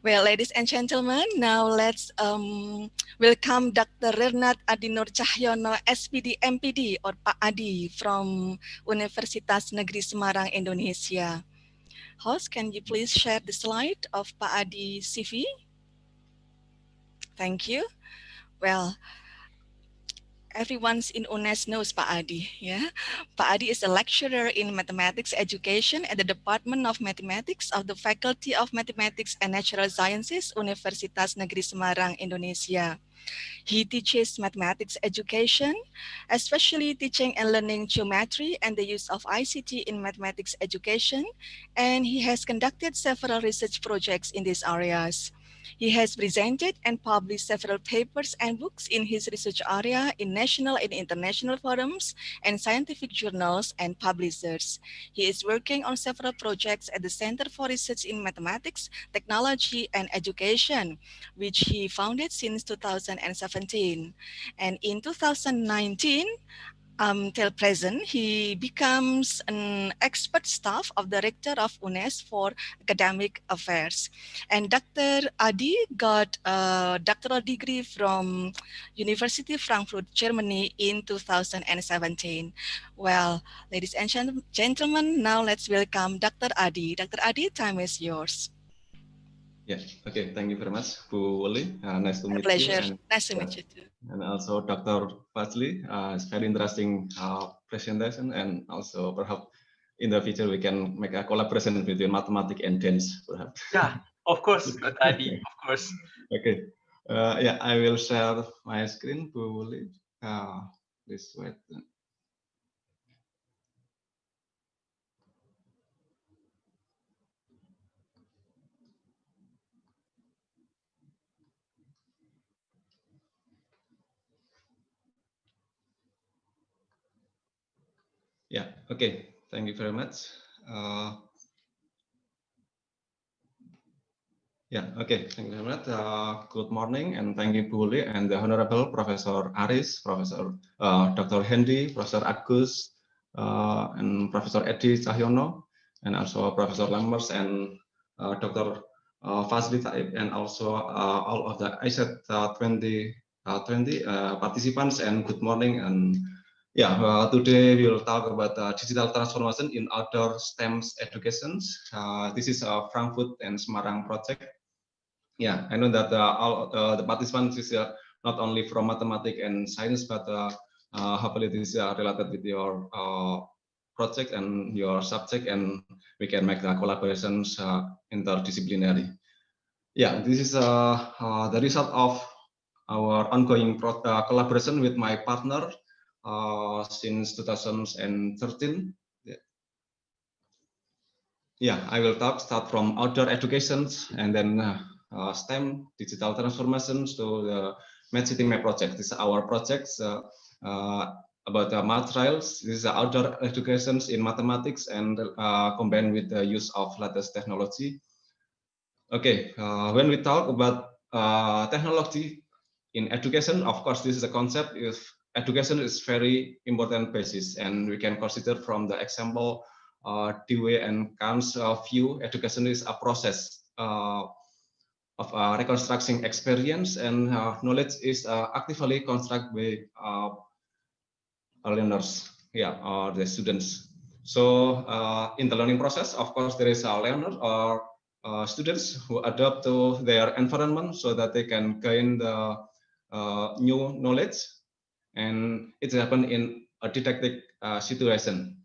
Well, ladies and gentlemen, now let's welcome Dr. Renat Adinur Cahyono, SPD MPD, or Pak Adi from Universitas Negeri Semarang, Indonesia. Host, can you please share the slide of Pak Adi CV? Thank you. Well, everyone in UNES knows Pak Adi. Yeah, Pak Adi is a lecturer in mathematics education at the Department of Mathematics of the Faculty of Mathematics and Natural Sciences, Universitas Negeri Semarang, Indonesia. He teaches mathematics education, especially teaching and learning geometry and the use of ICT in mathematics education, and he has conducted several research projects in these areas. He has presented and published several papers and books in his research area in national and international forums and scientific journals and publishers. He is working on several projects at the Center for Research in Mathematics, Technology, and Education, which he founded since 2017. And in 2019, till present, he becomes an expert staff of Director of UNES for Academic Affairs. And Dr. Adi got a doctoral degree from University Frankfurt, Germany in 2017. Well, ladies and gentlemen, now let's welcome Dr. Adi. Dr. Adi, time is yours. Yeah, okay, thank you very much, Bu Woli. Nice to meet you. Pleasure. And, nice to meet you too. And also Dr. Fazli. It's very interesting presentation, and also perhaps in the future we can make a collaboration between mathematics and dance, perhaps. Yeah, of course, Adi, of course. Okay, yeah, I will share my screen, Bu Woli. Please wait. Yeah, okay, thank you very much. Yeah, okay, thank you very much. Good morning, and thank you, Bu Woli, and the Honorable Professor Aris, Professor Dr. Hendy, Professor Agus, and Professor Edi Cahyono, and also Professor Lammers and Dr. Fazli Taib, and also all of the ISET 2020 participants, and good morning. And yeah, today we will talk about digital transformation in outdoor STEM education. This is a Frankfurt and Semarang project. Yeah, I know that all the participants is not only from mathematics and science, but hopefully this is related with your project and your subject, and we can make the collaborations interdisciplinary. Yeah, this is the result of our ongoing collaboration with my partner since 2013. Yeah, I will start from outdoor education, and then STEM, digital transformations, to the Math City Map project. This is our projects about math trials. This is outdoor educations in mathematics and combined with the use of latest technology. Okay, when we talk about technology in education, of course, this is a concept. If education is very important basis, and we can consider from the example Dewey and Kahn's view, education is a process of reconstructing experience, and knowledge is actively constructed by learners, yeah, or the students. So in the learning process, of course, there is a learner or students who adapt to their environment so that they can gain the new knowledge, and it happens in a didactic situation.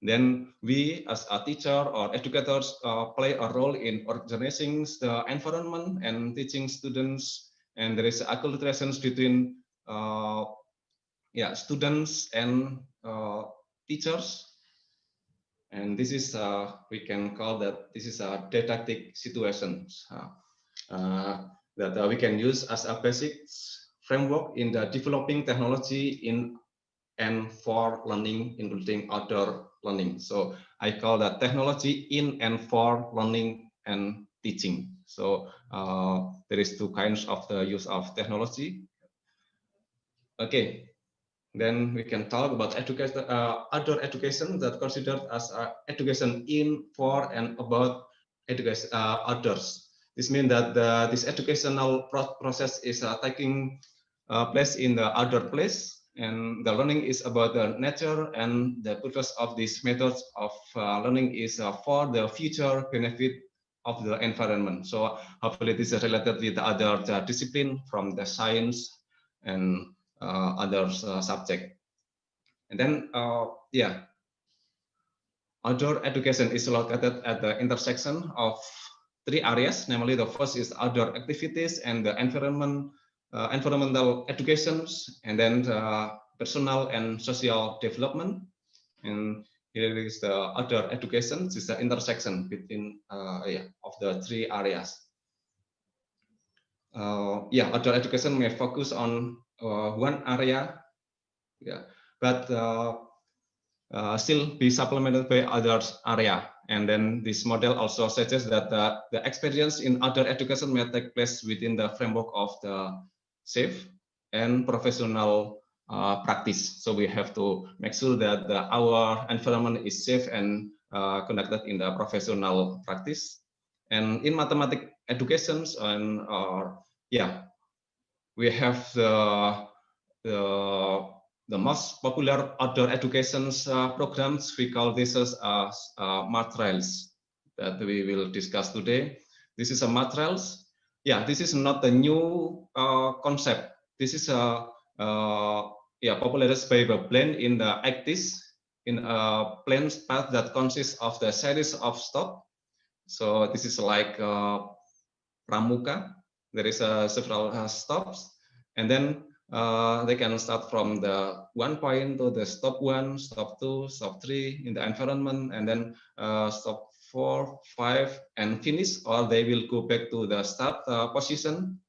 Then we as a teacher or educators play a role in organizing the environment and teaching students, and there is acculturations between students and teachers. And this is, we can call that this is a didactic situation that we can use as a basic framework in the developing technology in and for learning, including outdoor learning. So I call that technology in and for learning and teaching. So there is two kinds of the use of technology. Okay. Then we can talk about education, outdoor education that considered as education in, for, and about education outdoors. This means that this educational process is taking place in the outdoor place, and the learning is about the nature, and the purpose of these methods of learning is for the future benefit of the environment. So hopefully this is related with the other discipline from the science and other subject. And then, yeah, outdoor education is located at the intersection of 3 areas, namely the first is outdoor activities and the environmental educations, and then personal and social development. And here is the outdoor education. This is the intersection between of the 3 areas. Outdoor education may focus on one area, but still be supplemented by other area. And then this model also suggests that the experience in outdoor education may take place within the framework of the safe and professional practice. So we have to make sure that our environment is safe and conducted in the professional practice. And in mathematics educations, and we have the most popular outdoor education programs. We call this as MATRIALS that we will discuss today. This is a MATRIALS. Yeah, this is not a new concept. This is a popularized by the plane in the 80s, in a plane path that consists of the series of stops. So this is like Pramuka. There is several stops, and then they can start from the 1 point to the stop 1, stop 2, stop 3 in the environment, and then stop 4, 5, and finish, or they will go back to the start position.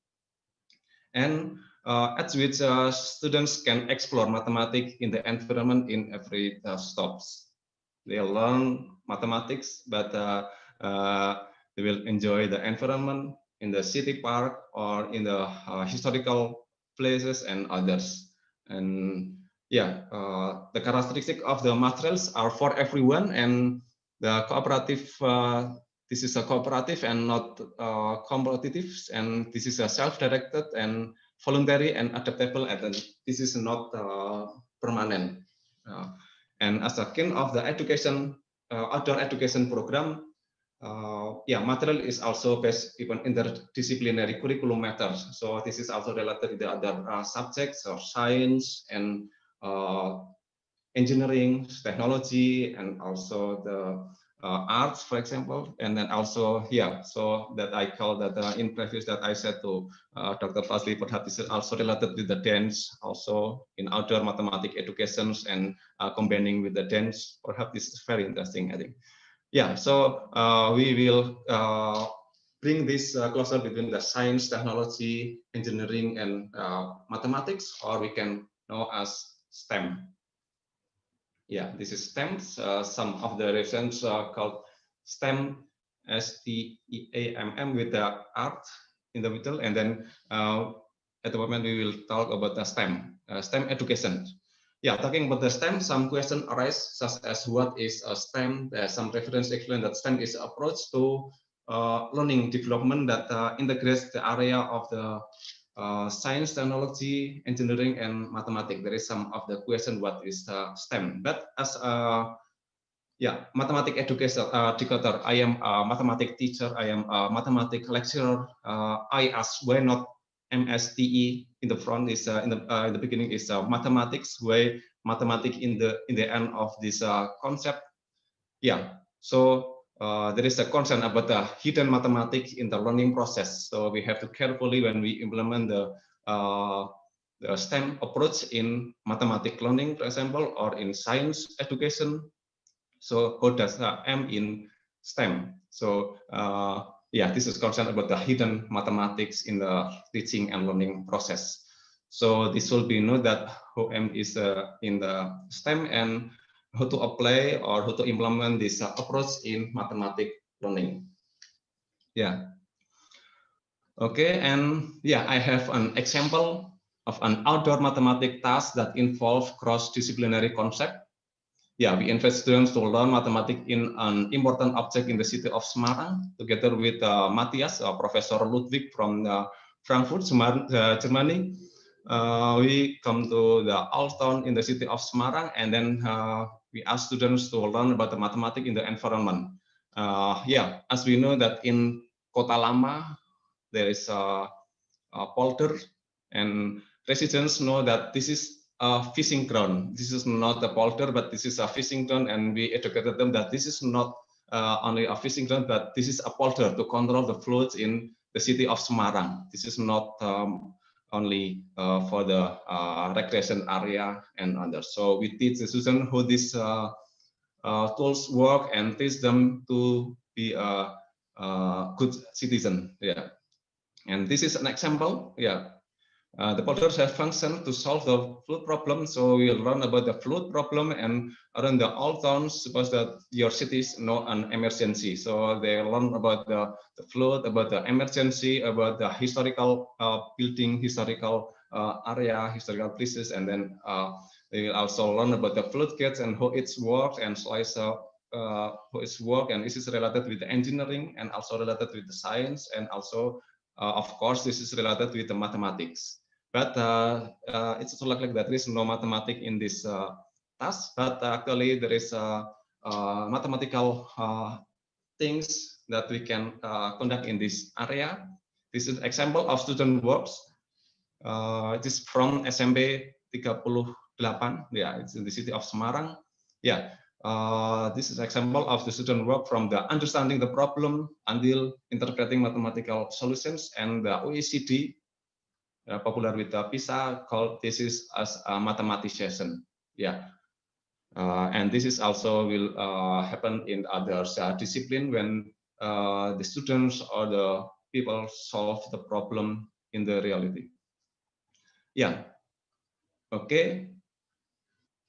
And at which students can explore mathematics in the environment in every stops. They learn mathematics, but they will enjoy the environment in the city park or in the historical places and others. And the characteristic of the materials are for everyone, and the cooperative, this is a cooperative and not competitive, and this is a self-directed and voluntary and adaptable, and this is not permanent. And as a king of the education, outdoor education program, material is also based even interdisciplinary curriculum matters. So this is also related to the other subjects of science and engineering, technology, and also the arts, for example. And then also so that I call that in previous that I said to Dr. Fazli, perhaps this is also related with the dance, also in outdoor mathematics educations, and combining with the dance. Perhaps this is very interesting, I think. So we will bring this closer between the science, technology, engineering, and mathematics, or we can know as STEM. This is STEM. Some of the reference called STEM, STEAMM, with the art in the middle, and then at the moment we will talk about the STEM, STEM education. Talking about the STEM, some questions arise, such as what is a STEM? There's some reference explain that STEM is an approach to learning development that integrates the area of the science, technology, engineering, and mathematics. There is some of the question what is STEM, but as a mathematics educator, I am a mathematics teacher, I am a mathematics lecturer. I ask why not MSTE in the front is in the beginning is mathematics, why mathematics in the end of this concept. So there is a concern about the hidden mathematics in the learning process. So we have to carefully when we implement the STEM approach in mathematics learning, for example, or in science education. So how does M in STEM? So this is concerned about the hidden mathematics in the teaching and learning process. So this will be know that how M is in the STEM and how to apply or how to implement this approach in mathematics learning. Okay, and I have an example of an outdoor mathematics task that involve cross-disciplinary concept. yeah, we invite students to learn mathematics in an important object in the city of Semarang, together with Matthias, Professor Ludwig from Frankfurt, Germany. We come to the old town in the city of Semarang, and then we ask students to learn about the mathematics in the environment. Yeah, as we know that in Kota Lama, there is a polder, and residents know that this is a fishing ground. This is not a polder, but this is a fishing ground, and we educated them that this is not only a fishing ground, but this is a polder to control the floods in the city of Semarang. This is not only for the recreation area and others. So we teach the students how these tools work and teach them to be a good citizen. Yeah, and this is an example. Yeah, the polders have function to solve the flood problem. So we'll learn about the flood problem, and around the old towns, suppose that your cities know an emergency. So they learn about the flood, about the emergency, about the historical building, historical area, historical places, and then they will also learn about the floodgates and how it's worked, and also how it's worked, and this is related with the engineering, and also related with the science, and also of course this is related with the mathematics. But it's also like that there is no mathematics in this task, but actually there is mathematical things that we can conduct in this area. This is example of student works. It is from SMP 38. Yeah, it's in the city of Semarang. Yeah, this is example of the student work from the understanding the problem until interpreting mathematical solutions, and the OECD, popular with the PISA, called this is as a mathematician. Yeah, and this is also will happen in other discipline when the students or the people solve the problem in the reality. Yeah, okay.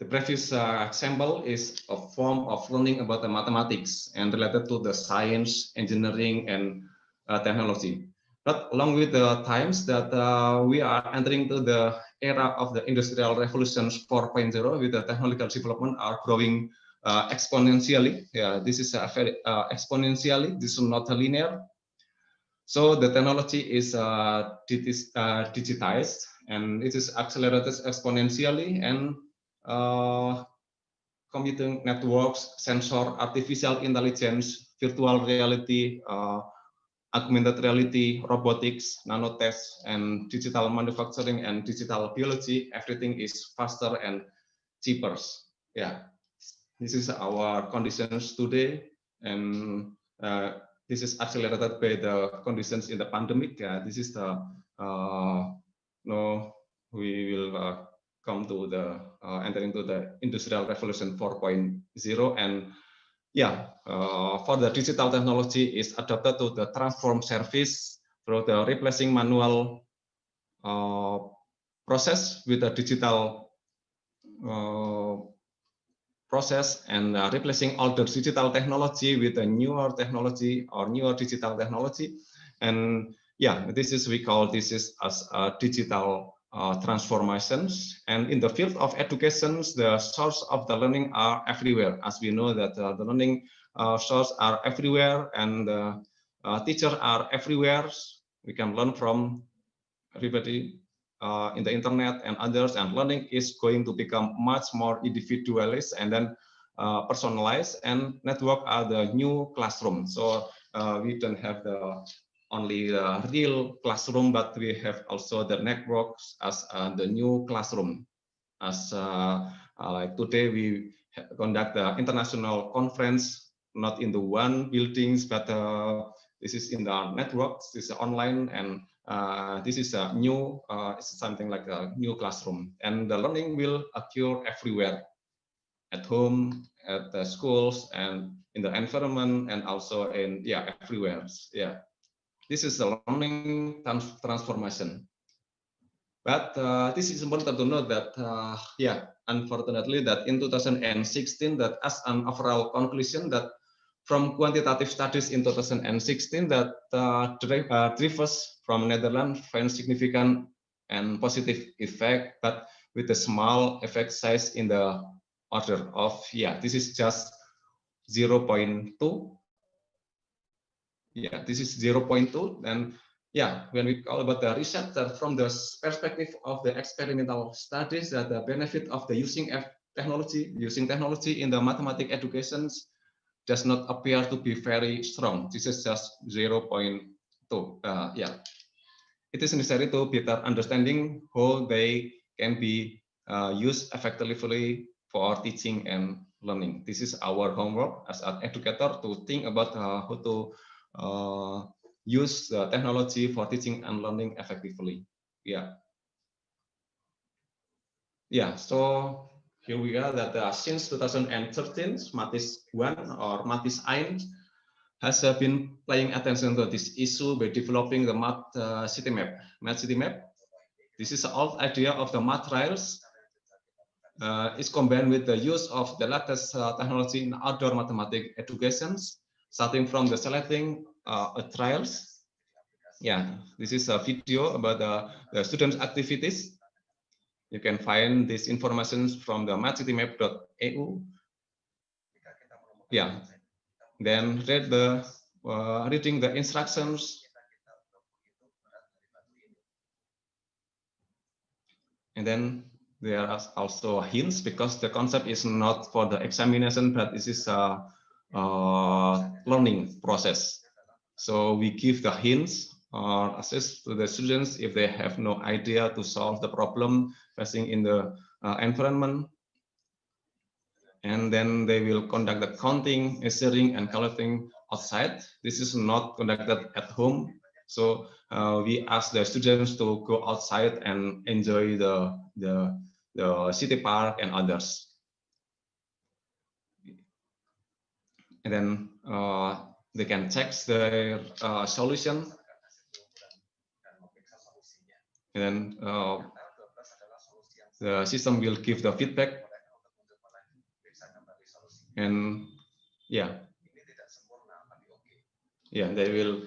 The previous example is a form of learning about the mathematics and related to the science, engineering, and technology. But along with the times that we are entering to the era of the industrial revolutions 4.0, with the technological development are growing exponentially. Yeah, this is very exponentially. This is not linear. So the technology is digitized, and it is accelerated exponentially, and computing networks, sensor, artificial intelligence, virtual reality, augmented reality, robotics, nanotests, and digital manufacturing and digital biology, everything is faster and cheaper. Yeah, this is our conditions today, and this is accelerated by the conditions in the pandemic. This is the no, we will come to the enter into the industrial revolution 4.0, and yeah, for the digital technology is adapted to the transform service through the replacing manual process with a digital process, and replacing older digital technology with a newer technology or newer digital technology. And yeah, this is, we call this is as digital transformations. And in the field of education, the source of the learning are everywhere. As we know that the learning source are everywhere, and the teachers are everywhere. We can learn from everybody in the internet and others, and learning is going to become much more individualist and then personalized, and network are the new classroom. So we don't have the only the real classroom, but we have also the networks as the new classroom. As like today we conduct the international conference, not in the one buildings, but this is in the networks, this is online, and this is a new, something like a new classroom, and the learning will occur everywhere, at home, at the schools, and in the environment, and also in everywhere. Yeah, this is the learning transformation. But this is important to note that unfortunately, that in 2016, that as an overall conclusion, that from quantitative studies in 2016, that drivers from Netherlands find significant and positive effect, but with a small effect size in the order of, this is just 0.2. This is 0.2. And when we call about the research from the perspective of the experimental studies, that the benefit of the using technology in the mathematics educations does not appear to be very strong. This is just 0.2. It is necessary to better understanding how they can be used effectively for teaching and learning. This is our homework as an educator, to think about how to use the technology for teaching and learning effectively. So here we are, that since 2013, Mathis 1 or Mathis 1 has been paying attention to this issue by developing the Math City Map. Math City Map. This is the old idea of the math trials. Is combined with the use of the latest technology in outdoor mathematics educations, starting from the selecting trials. This is a video about the students' activities. You can find this information from the mathcitymap.eu. Then reading the instructions. And then there are also hints, because the concept is not for the examination, but this is a learning process. So we give the hints or assist to the students if they have no idea to solve the problem facing in the environment. And then they will conduct the counting, measuring, and calculating outside. This is not conducted at home. So we ask the students to go outside and enjoy the city park and others. And then they can check their solution. And then the system will give the feedback. And they will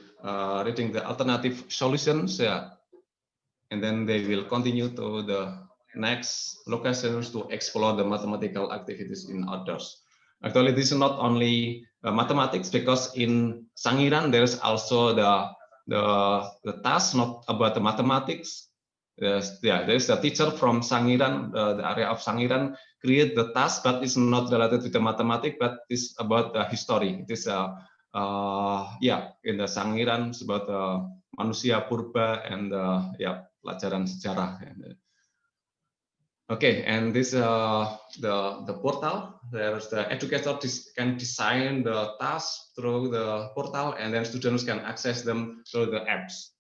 reading the alternative solutions. And then they will continue to the next locations to explore the mathematical activities in outdoors. Actually, this is not only mathematics, because in Sangiran there is also the task not about the mathematics. There is a teacher from Sangiran, the area of Sangiran, create the task, but it's not related to the mathematics, but it's about the history. It is in the Sangiran, it's about manusia purba and pelajaran sejarah. Okay, and this the portal. There's the educator can design the task through the portal, and then students can access them through the apps.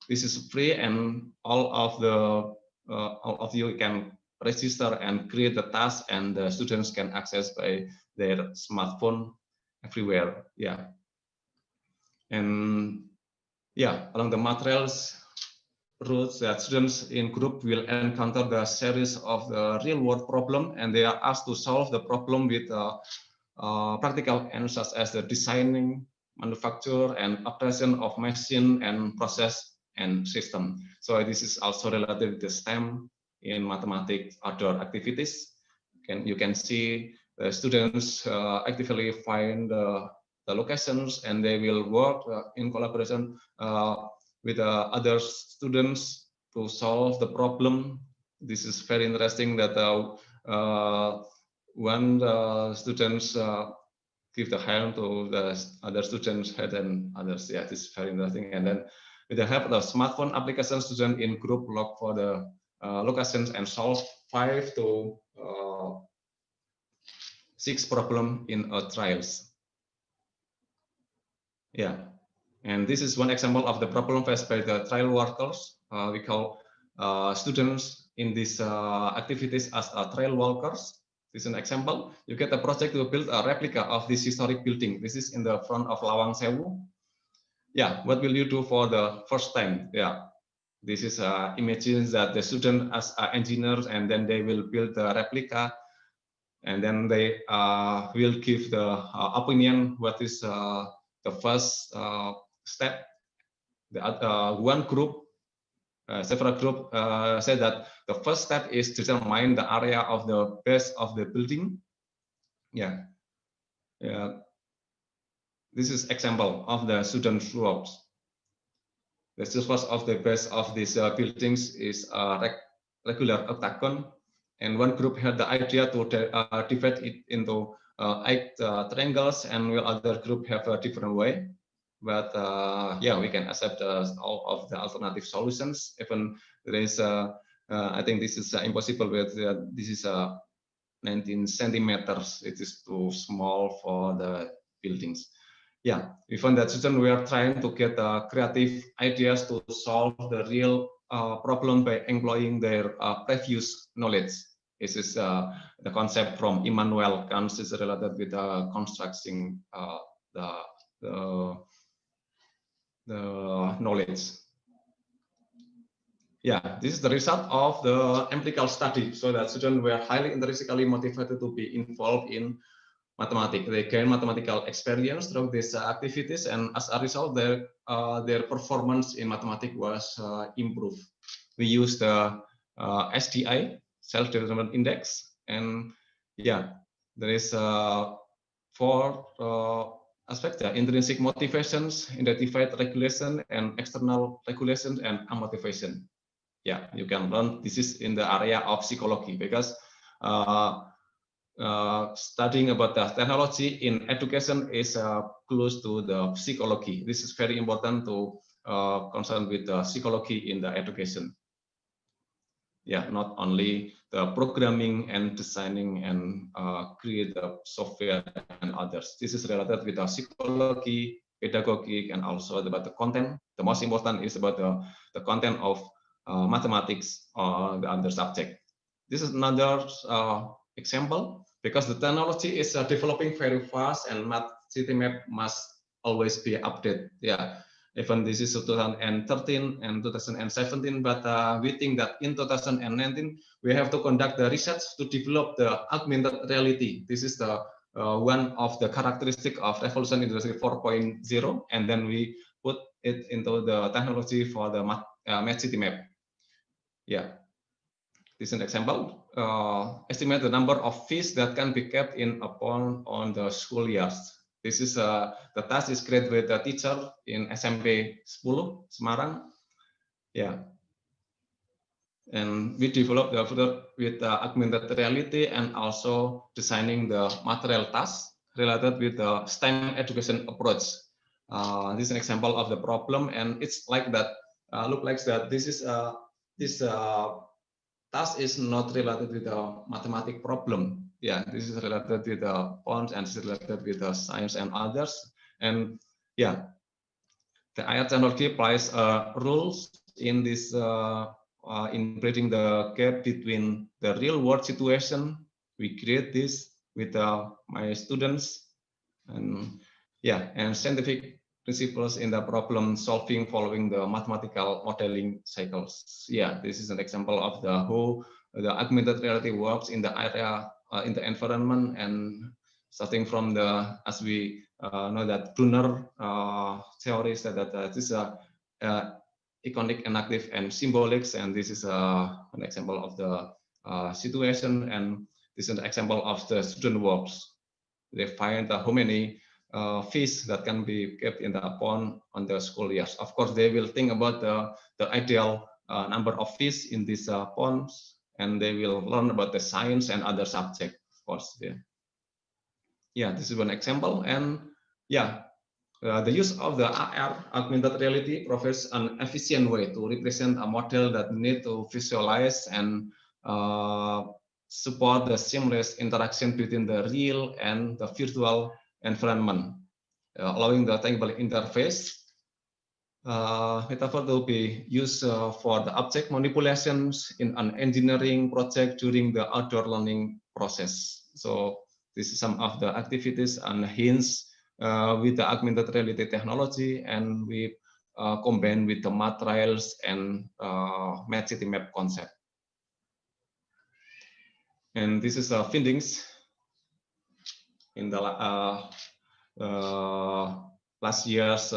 This is free, and all of you can register and create the task, and the students can access by their smartphone everywhere. And along the materials routes, that students in group will encounter the series of the real world problem, and they are asked to solve the problem with practical answers, such as the designing, manufacture, and operation of machine and process and system. So this is also related to STEM in mathematics outdoor activities. You can see the students actively find the locations, and they will work in collaboration with other students to solve the problem. This is very interesting that when the students give the hand to the other students' head and others. This is very interesting. And then with the help of the smartphone application, students in group look for the locations and solve 5 to 6 problems in trials. And this is one example of the problem faced by the trial workers. We call students in these activities as trial workers. This is an example. You get a project to build a replica of this historic building. This is in the front of Lawang Sewu. What will you do for the first time? This is imagine that the student as engineers, and then they will build the replica, and then they will give the opinion what is the first step. The one group, several group said that the first step is to determine the area of the base of the building. Yeah, yeah. This is example of the student works. The surface of the base of these buildings is a regular octagon, and one group had the idea to divide it into 8 triangles, and while other group have a different way. But yeah, we can accept all of the alternative solutions. Even there is, I think this is impossible with this is 19 centimeters. It is too small for the buildings. Yeah, we found that students were trying to get creative ideas to solve the real problem by employing their previous knowledge. This is the concept from Immanuel Kant is related with constructing the, the the knowledge. Yeah, this is the result of the empirical study. So that students were highly intrinsically motivated to be involved in mathematics. They gain mathematical experience through these activities, and as a result, their performance in mathematics was improved. We used the SDI, self-determined index, and yeah, there is 4 aspects: intrinsic motivations, identified regulation, and external regulation, and amotivation. Yeah, you can learn this is in the area of psychology, because studying about the technology in education is close to the psychology. This is very important to concern with the psychology in the education. Yeah, not only the programming and designing and create the software and others. This is related with the psychology, pedagogy, and also about the content. The most important is about the content of mathematics or the other subject. This is another example, because the technology is developing very fast, and MathCityMap must always be updated. Yeah, even this is 2013 and 2017, but we think that in 2019 we have to conduct the research to develop the augmented reality. This is the one of the characteristic of Revolution Industry 4.0, and then we put it into the technology for the MathCityMap. Yeah, this is an example. Estimate the number of fish that can be kept in a pond on the school years. This is the task is created with the teacher in SMP 10 Semarang. Yeah, and we developed the further with augmented reality and also designing the material tasks related with the STEM education approach. This is an example of the problem, and it's like that. Look like that. This is this task is not related with the mathematic problem. Yeah, this is related with the bonds, and this is related with the science and others. And yeah, the AI technology applies rules in this in bridging the gap between the real world situation. We create this with my students, and yeah, and scientific principles in the problem solving following the mathematical modeling cycles. Yeah, this is an example of the how the augmented reality works in the area in the environment, and starting from the, as we know that Brunner theory said that this is a iconic, enactive, and symbolics, and this is an example of the situation, and this is an example of the student works. They find how many fish that can be kept in the pond on the school years. Of course, they will think about the ideal number of fish in these ponds, and they will learn about the science and other subjects, of course. Yeah. Yeah, this is one example, and yeah, the use of the AR, augmented reality, provides an efficient way to represent a model that need to visualize and support the seamless interaction between the real and the virtual environment, allowing the tangible interface metaphor to be used for the object manipulations in an engineering project during the outdoor learning process. So this is some of the activities and hints with the augmented reality technology, and we combine with the materials and MathCityMap concept. And this is findings in the last year's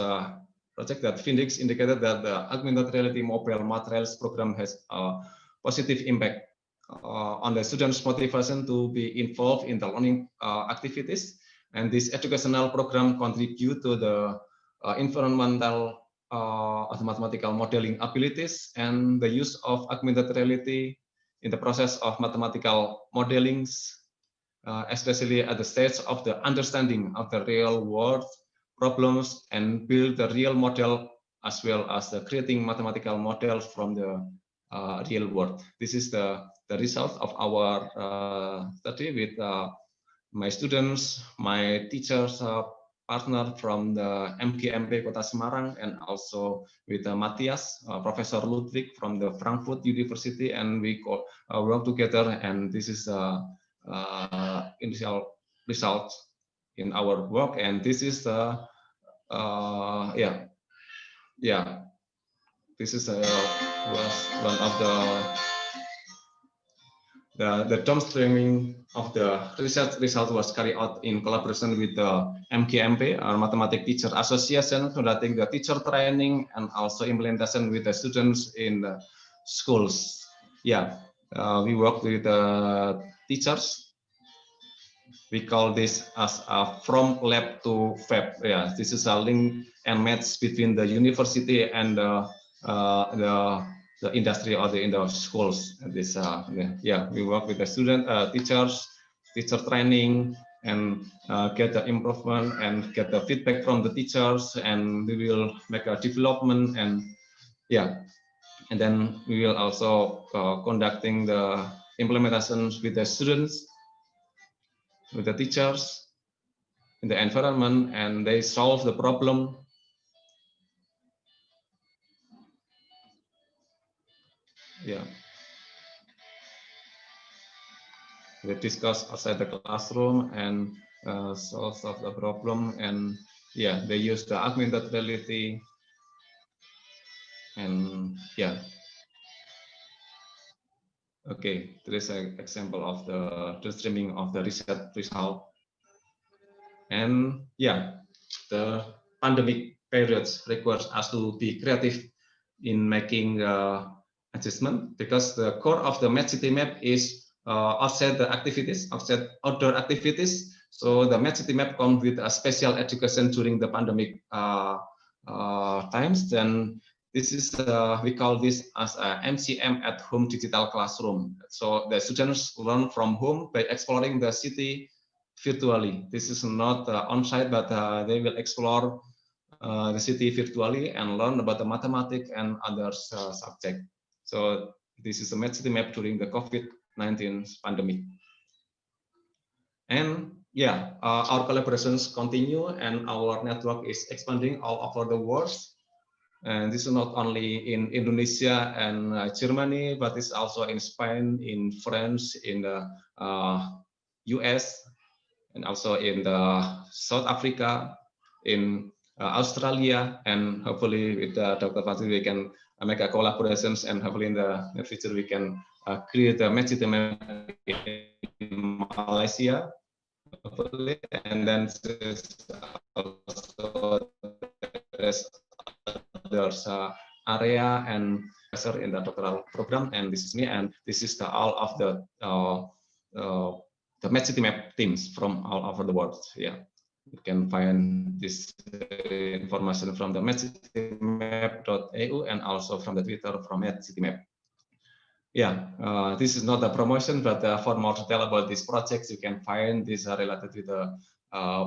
project, that findings indicated that the augmented reality mobile materials program has a positive impact on the students' motivation to be involved in the learning activities. And this educational program contribute to the environmental mathematical modeling abilities and the use of augmented reality in the process of mathematical modelings, especially at the stage of the understanding of the real world problems and build the real model as well as the creating mathematical models from the real world. This is the result of our study with my students, my teachers, partner from the MGMP Kota Semarang, and also with Matthias, Professor Ludwig from the Frankfurt University, and we work together, and this is initial result in our work, and this is the this is was one of the downstreaming of the research result was carried out in collaboration with the MGMP, our Mathematics Teacher Association, conducting the teacher training and also implementation with the students in the schools. Yeah, we work with the teachers. We call this as a from lab to fab. Yeah, this is a link and match between the university and the industry or in the schools. This yeah, we work with the student, teachers, teacher training, and get the improvement and get the feedback from the teachers, and we will make a development, and yeah, and then we will also conducting the implementations with the students, with the teachers in the environment, and they solve the problem. Yeah. They discuss outside the classroom and solve the problem, and yeah, they use the augmented reality, and yeah. Okay, there is an example of the streaming of the research result. And yeah, the pandemic periods requires us to be creative in making adjustment, because the core of the MathCityMap is outside the activities, outside outdoor activities. So the MathCityMap comes with a special education during the pandemic times. Then this is we call this as a MCM at home digital classroom. So the students learn from home by exploring the city virtually. This is not on-site, but they will explore the city virtually and learn about the mathematics and other subjects. So this is a MathCityMap during the COVID-19 pandemic. And yeah, our collaborations continue and our network is expanding all over the world. And this is not only in Indonesia and Germany, but it's also in Spain, in France, in the US, and also in the South Africa, in Australia, and hopefully with Dr. Fazil we can make a collaborations, and hopefully in the future we can create a MathCityMap in Malaysia, hopefully, and then also there's area and professor in the doctoral program, and this is me, and this is the all of the MathCityMap teams from all over the world. Yeah, you can find this information from the MathCityMap.eu and also from the Twitter from MathCityMap. Yeah, this is not a promotion, but for more detail about these projects, you can find these related with the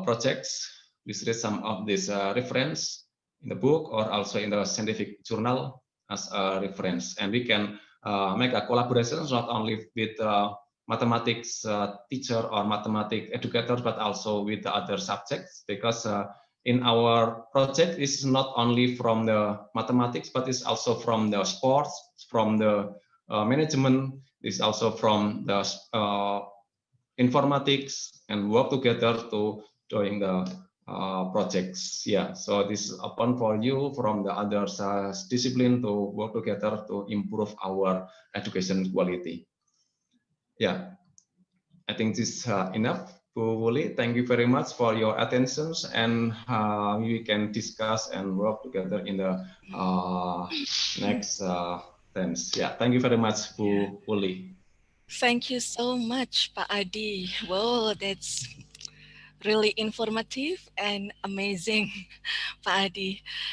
projects. We read some of this reference in the book or also in the scientific journal as a reference, and we can make a collaboration not only with mathematics teacher or mathematics educator, but also with the other subjects, because in our project is not only from the mathematics, but it's also from the sports, from the management, is also from the informatics, and work together to doing the projects. Yeah, so this is open for you from the other discipline to work together to improve our education quality. Yeah, I think this is enough. Bu Wuli, thank you very much for your attention, and we can discuss and work together in the next tense. Yeah, thank you very much, Bu Wuli. Thank you so much, Pak Adi. Wow, that's really informative and amazing, Pak Adi.